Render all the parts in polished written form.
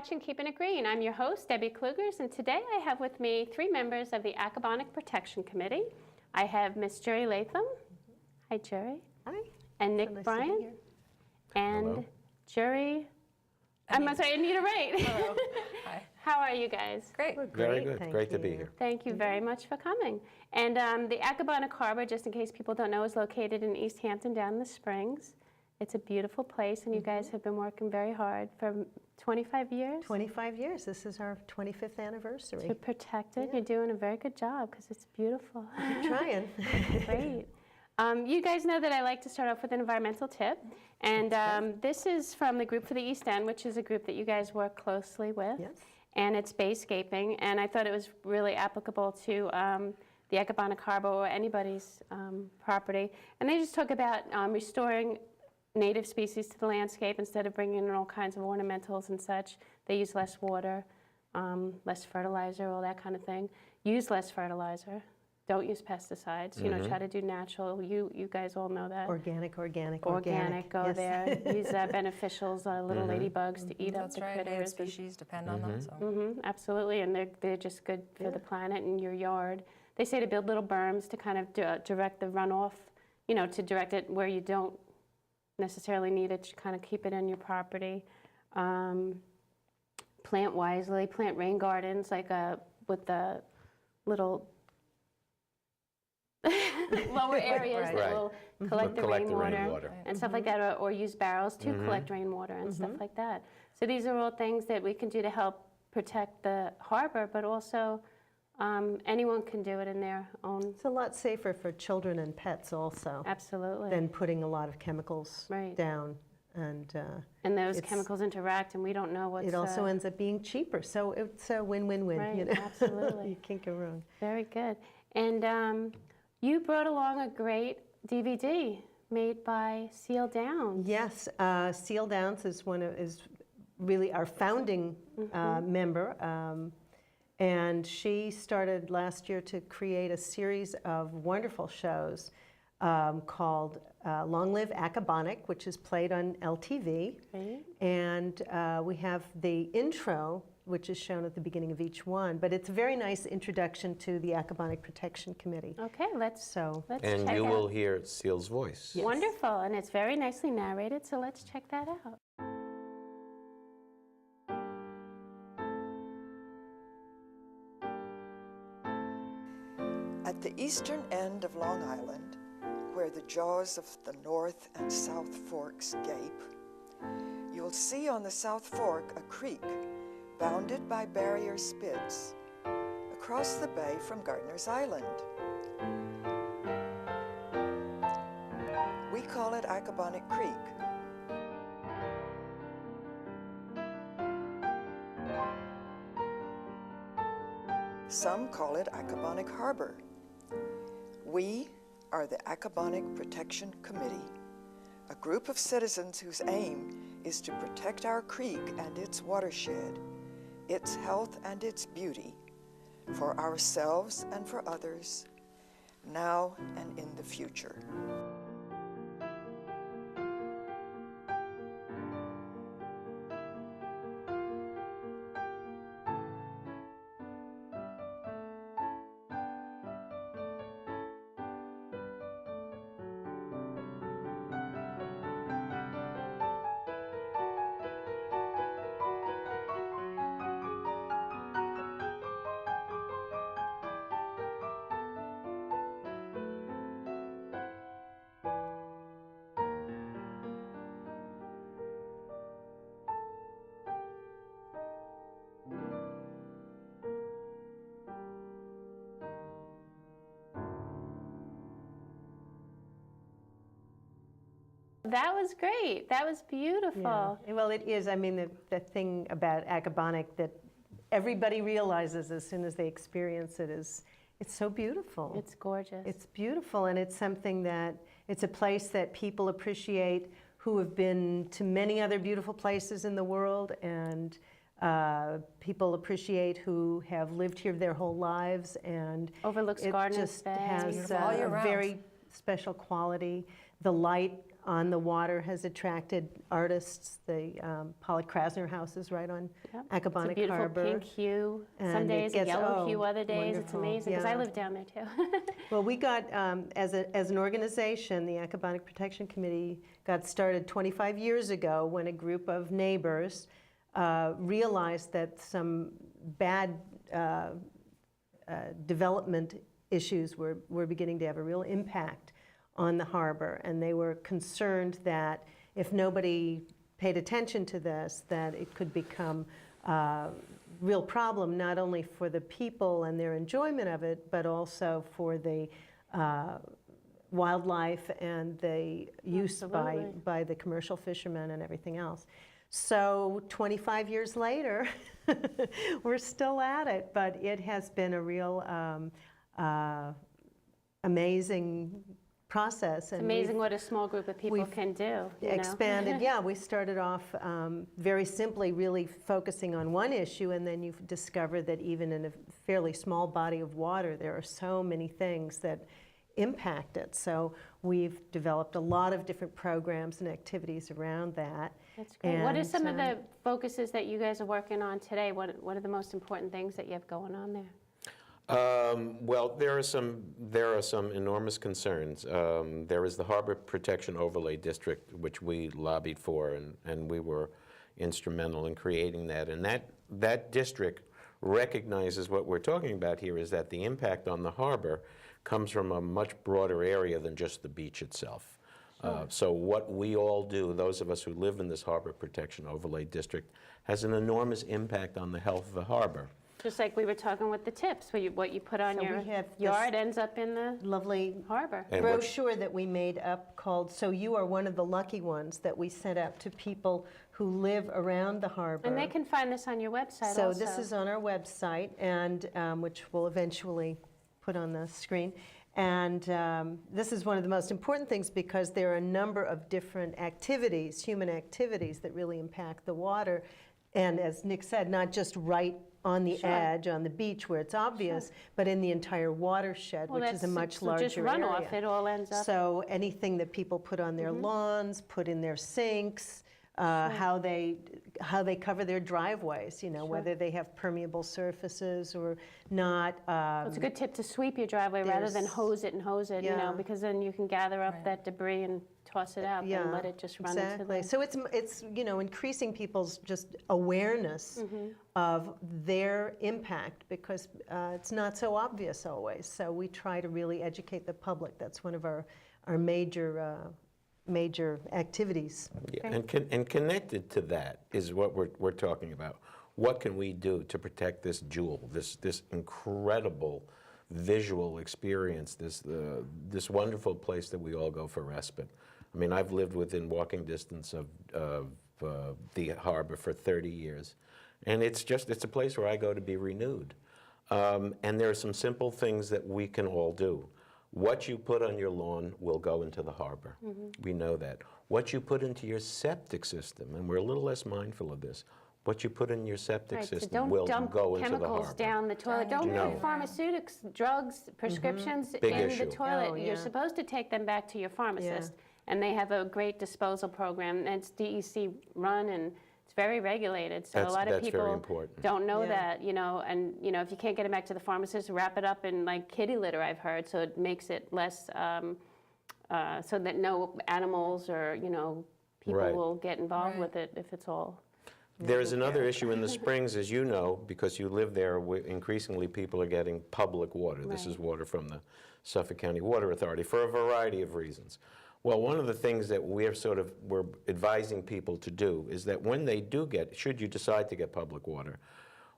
watching Keepin' It Green. I'm your host, Debbie Klugers, and today I have with me 3 members of the Accabonac Protection Committee. I have Miss Jorie Latham. Hi, Jorie. Hi. And Nick So nice Bryan. to be here. And Hello. Jorie. I'm sorry, Anita Wright. Hello. Hi. How are you guys? Great. Very Great, good. thank Great to you. be here. Thank you very much for coming. And the Accabonac Harbor, just in case people don't know, is located in East Hampton down in the Springs. It's a beautiful place, and you guys have been working very hard for 25 years 25 years. This is our 25th anniversary. to protect it. Yeah. You're doing a very good job because it's beautiful. Keep trying. Great. You guys know that I like to start off with an environmental tip, and this is from the Group for the East End, which is a group that you guys work closely with, Yes. and it's bayscaping, and I thought it was really applicable to the Accabonac Harbor or anybody's property, and they just talk about restoring native species to the landscape instead of bringing in all kinds of ornamentals and such. They use less water, less fertilizer, all that kind of thing. Use less fertilizer. Don't use pesticides. You know, try to do natural. You guys all know that. Organic. Go Yes. there. Use beneficials, little ladybugs to eat up That's the right. Native critters. species depend on that. So. Absolutely, and they're just good for the planet and your yard. They say to build little berms to kind of direct the runoff, you know, to direct it where you don't necessarily need it, to kind of keep it in your property. Plant wisely, plant rain gardens, like with the little lower areas Right. that will collect the rainwater rainwater. and stuff like that, or use barrels to collect rainwater and stuff like that. So these are all things that we can do to help protect the harbor, but also anyone can do it in their own. It's a lot safer for children and pets also Absolutely. than putting a lot of chemicals Right. down. And Those it's- chemicals interact, and we don't know what's. it also ends up being cheaper. So it's a win-win-win. Right, You know? absolutely. You can't go wrong. Very good. And you brought along a great DVD made by Seal Downs. Yes, Seal Downs is really our founding member, and she started last year to create a series of wonderful shows called Long Live Accabonac, which is played on LTV, Right. and we have the intro, which is shown at the beginning of each one. But it's a very nice introduction to the Accabonac Protection Committee. Okay, let's So And check you out. will hear Seal's voice. Yes. Wonderful, and it's very nicely narrated, so let's check that out. At the eastern end of Long Island, where the jaws of the North and South Forks gape, you'll see on the South Fork a creek bounded by barrier spits across the bay from Gardner's Island. We call it Accabonac Creek. Some call it Accabonac Harbor. We are the Accabonac Protection Committee, a group of citizens whose aim is to protect our creek and its watershed, its health and its beauty, for ourselves and for others, now and in the future. That was great. That was beautiful. Yeah. Well, it is. I mean, the thing about Accabonac that everybody realizes as soon as they experience it is it's so beautiful. It's gorgeous. It's beautiful, and it's something that, it's a place that people appreciate who have been to many other beautiful places in the world, and people appreciate who have lived here their whole lives, and Overlooks it Gardner's just Bay. has Beautiful all year a round. very special quality. The light on the water has attracted artists. The Polly Krasner House is right on Yep. Accabonac It's a beautiful Harbor. pink hue. Some And it days a gets- yellow oh, hue, other days it's wonderful. amazing, because I Yeah. live down there too. Well, we got, as an organization, the Accabonac Protection Committee got started 25 years ago when a group of neighbors realized that some bad development issues were beginning to have a real impact on the harbor. And they were concerned that if nobody paid attention to this, that it could become a real problem, not only for the people and their enjoyment of it, but also for the wildlife and the use Absolutely. by the commercial fishermen and everything else. So 25 years later, we're still at it, but it has been a real amazing process. It's amazing what a small group of people can do. You know? Expanded, yeah, we started off very simply really focusing on one issue, and then you discover that even in a fairly small body of water, there are so many things that impact it. So we've developed a lot of different programs and activities around that. That's great. What are And, some of the focuses that you guys are working on today? What are the most important things that you have going on there? Well, there are some enormous concerns. There is the Harbor Protection Overlay District, which we lobbied for, and we were instrumental in creating that. And that district recognizes what we're talking about here is that the impact on the harbor comes from a much broader area than just the beach itself. So what we all do, those of us who live in this Harbor Protection Overlay District, has an enormous impact on the health of the harbor. Just like we were talking with the tips, what you put on So your we have this yard ends up in the lovely harbor. And what- brochure that we made up called "So You Are One of the Lucky Ones" that we sent out to people who live around the harbor. And they can find this on your website So also. this is on our website, and which we'll eventually put on the screen. And this is one of the most important things because there are a number of different activities, human activities, that really impact the water. And as Nick said, not just right on the Sure. edge, on the beach where it's obvious, but in the entire watershed, Well, which is a that's- much so larger just runoff, area. it all ends up. So anything that people put on their lawns, put in their sinks, how they cover their driveways, you know, whether they have permeable surfaces or not. Well, it's a good tip to sweep your driveway rather than there's- hose it, you know, Yeah. because then you can gather up Right. that debris and toss it out and let it just run into exactly. the... So it's you know, increasing people's just awareness of their impact because it's not so obvious always. So we try to really educate the public. That's one of our major activities. Yeah, and connected to that is what we're talking about. What can we do to protect this jewel, this incredible visual experience, this wonderful place that we all go for respite? I mean, I've lived within walking distance of the harbor for 30 years, and it's a place where I go to be renewed. And there are some simple things that we can all do. What you put on your lawn will go into the harbor. We know that. What you put into your septic system, and we're a little less mindful of this, what you put in your septic Right, so system don't will dump go into the chemicals harbor. down the toilet. Don't No. put pharmaceutics, drugs, prescriptions Big in issue. the toilet. Oh, yeah. You're supposed to take them back to your pharmacist, and they have a great disposal program. And it's DEC run, and it's very regulated. So a lot of That's very people important. don't know Yeah. that, you know. And you know, if you can't get it back to the pharmacist, wrap it up in like kitty litter. I've heard, so it makes it less, so that no animals or people Right. will get involved Right. with it if it's all. There's another issue in the springs, as you know, because you live there, increasingly people are getting public water. This is water from the Suffolk County Water Authority for a variety of reasons. Well, one of the things that we're advising people to do is that when they do should you decide to get public water,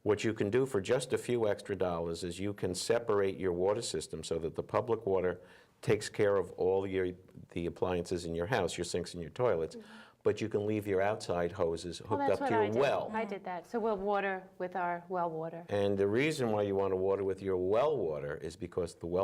what you can do for just a few extra dollars is you can separate your water system so that the public water takes care of all the appliances in your house, your sinks and your toilets, but you can leave your outside hoses Well, hooked that's up to what I your did. well. I did that. So we'll water with our well water. And the reason why you want to water with your well water is because the well